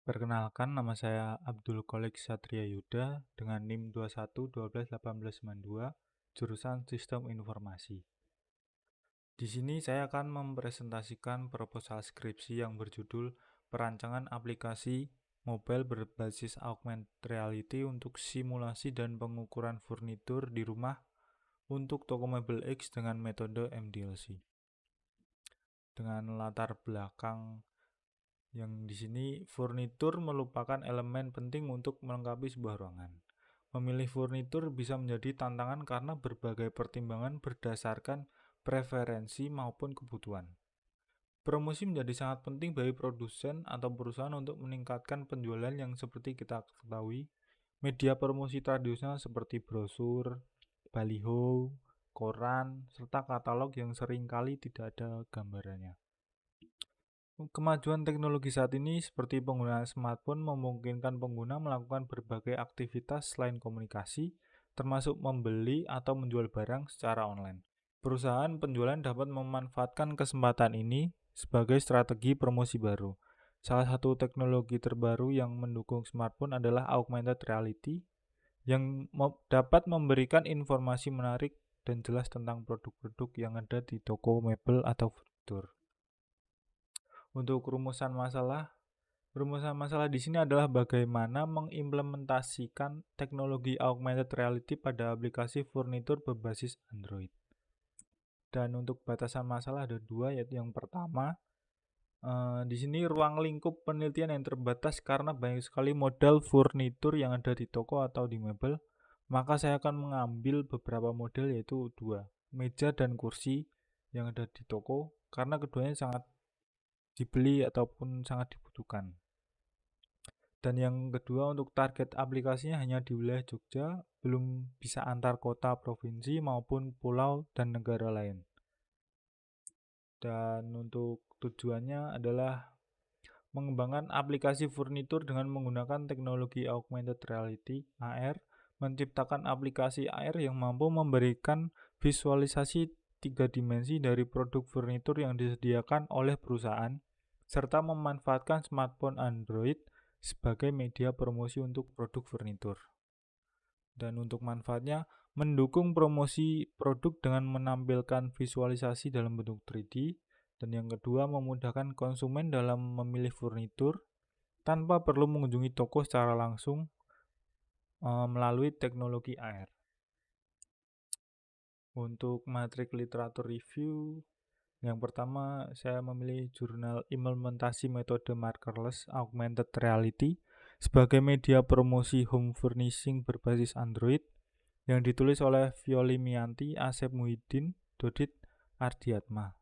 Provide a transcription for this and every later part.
Perkenalkan, nama saya Abdul Qolik Satria Yuda dengan NIM 21 12 18 92, jurusan Sistem Informasi. Di sini saya akan mempresentasikan proposal skripsi yang berjudul Perancangan Aplikasi Mobile Berbasis Augmented Reality untuk Simulasi dan Pengukuran Furnitur di Rumah untuk Toko Mebel X dengan metode MDLC. Dengan latar belakang yang di sini, furnitur merupakan elemen penting untuk melengkapi sebuah ruangan. Memilih furnitur bisa menjadi tantangan karena berbagai pertimbangan berdasarkan preferensi maupun kebutuhan. Promosi menjadi sangat penting bagi produsen atau perusahaan untuk meningkatkan penjualan yang seperti kita ketahui. Media promosi tradisional seperti brosur, baliho, koran, serta katalog yang seringkali tidak ada gambarannya. Kemajuan teknologi saat ini seperti penggunaan smartphone memungkinkan pengguna melakukan berbagai aktivitas selain komunikasi, termasuk membeli atau menjual barang secara online. Perusahaan penjualan dapat memanfaatkan kesempatan ini sebagai strategi promosi baru. Salah satu teknologi terbaru yang mendukung smartphone adalah augmented reality yang dapat memberikan informasi menarik dan jelas tentang produk-produk yang ada di toko mebel atau furnitur. Untuk rumusan masalah di sini adalah bagaimana mengimplementasikan teknologi augmented reality pada aplikasi furnitur berbasis Android. Dan untuk batasan masalah ada dua, yaitu yang pertama, di sini ruang lingkup penelitian yang terbatas karena banyak sekali model furnitur yang ada di toko atau di mebel. Maka saya akan mengambil beberapa model, yaitu dua, meja dan kursi yang ada di toko, karena keduanya sangat dibeli ataupun sangat dibutuhkan. Dan yang kedua, untuk target aplikasinya hanya di wilayah Jogja, belum bisa antar kota, provinsi maupun pulau dan negara lain. Dan untuk tujuannya adalah mengembangkan aplikasi furnitur dengan menggunakan teknologi augmented reality (AR), menciptakan aplikasi AR yang mampu memberikan visualisasi 3 dimensi dari produk furnitur yang disediakan oleh perusahaan, serta memanfaatkan smartphone Android sebagai media promosi untuk produk furnitur. Dan untuk manfaatnya, mendukung promosi produk dengan menampilkan visualisasi dalam bentuk 3D, dan yang kedua, memudahkan konsumen dalam memilih furnitur tanpa perlu mengunjungi toko secara langsung melalui teknologi AR. Untuk matrik literatur review, yang pertama saya memilih jurnal implementasi metode markerless augmented reality sebagai media promosi home furnishing berbasis Android yang ditulis oleh Violi Mianti, Asep Muhyiddin, Dodit Ardiatma.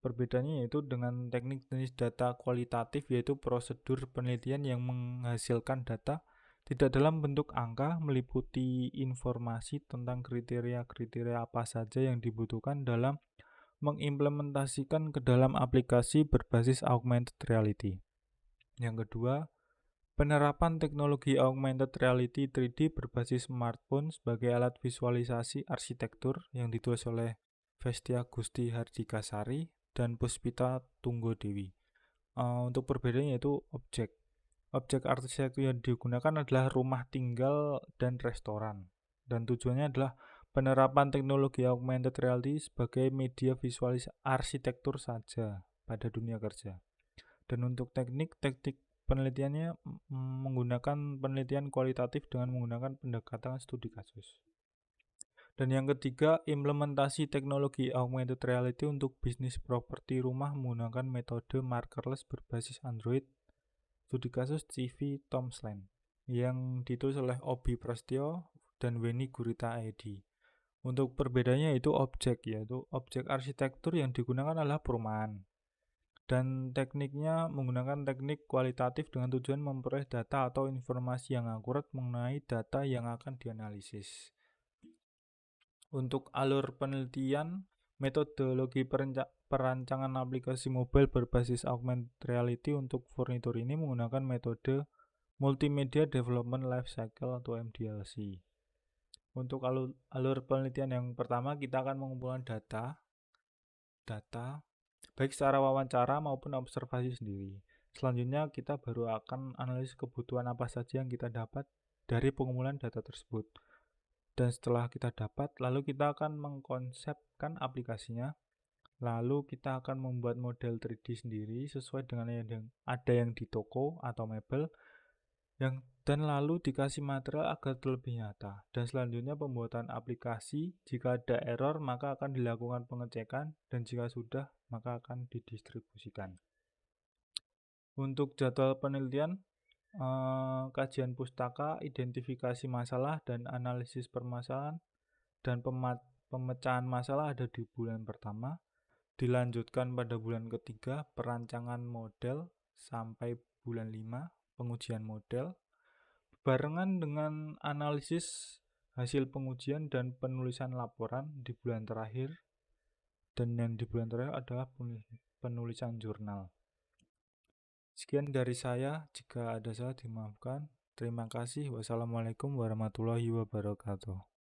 Perbedaannya yaitu dengan teknik jenis data kualitatif, yaitu prosedur penelitian yang menghasilkan data tidak dalam bentuk angka, meliputi informasi tentang kriteria-kriteria apa saja yang dibutuhkan dalam mengimplementasikan ke dalam aplikasi berbasis augmented reality. Yang kedua, penerapan teknologi augmented reality 3D berbasis smartphone sebagai alat visualisasi arsitektur yang ditulis oleh Vestia Gusti Hardikasari dan Puspita Tunggodewi. Untuk perbedaannya yaitu objek arsitektur yang digunakan adalah rumah tinggal dan restoran, dan tujuannya adalah penerapan teknologi augmented reality sebagai media visualis arsitektur saja pada dunia kerja. Dan untuk teknik penelitiannya menggunakan penelitian kualitatif dengan menggunakan pendekatan studi kasus. Dan yang ketiga, implementasi teknologi augmented reality untuk bisnis properti rumah menggunakan metode markerless berbasis Android. Studi kasus CV Tomsland yang ditulis oleh Obi Prasetyo dan Weni Gurita ID. Untuk perbedaannya yaitu objek arsitektur yang digunakan adalah perumahan, dan tekniknya menggunakan teknik kualitatif dengan tujuan memperoleh data atau informasi yang akurat mengenai data yang akan dianalisis. Untuk alur penelitian, metodologi perancangan aplikasi mobile berbasis augmented reality untuk furnitur ini menggunakan metode Multimedia Development Lifecycle atau MDLC. Untuk alur penelitian yang pertama, kita akan mengumpulkan data baik secara wawancara maupun observasi sendiri. Selanjutnya kita baru akan analisis kebutuhan apa saja yang kita dapat dari pengumpulan data tersebut. Dan setelah kita dapat, lalu kita akan mengkonsepkan aplikasinya. Lalu kita akan membuat model 3D sendiri sesuai dengan yang ada yang di toko atau mebel, dan lalu dikasih material agar terlebih nyata. Dan selanjutnya pembuatan aplikasi. Jika ada error, maka akan dilakukan pengecekan, dan jika sudah, maka akan didistribusikan. Untuk jadwal penelitian, kajian pustaka, identifikasi masalah, dan analisis permasalahan, dan pemecahan masalah ada di bulan pertama. Dilanjutkan pada bulan ketiga, perancangan model, sampai bulan 5, pengujian model. Barengan dengan analisis hasil pengujian dan penulisan laporan di bulan terakhir. Dan yang di bulan terakhir adalah penulisan jurnal. Sekian dari saya, jika ada salah dimaafkan. Terima kasih. Wassalamualaikum warahmatullahi wabarakatuh.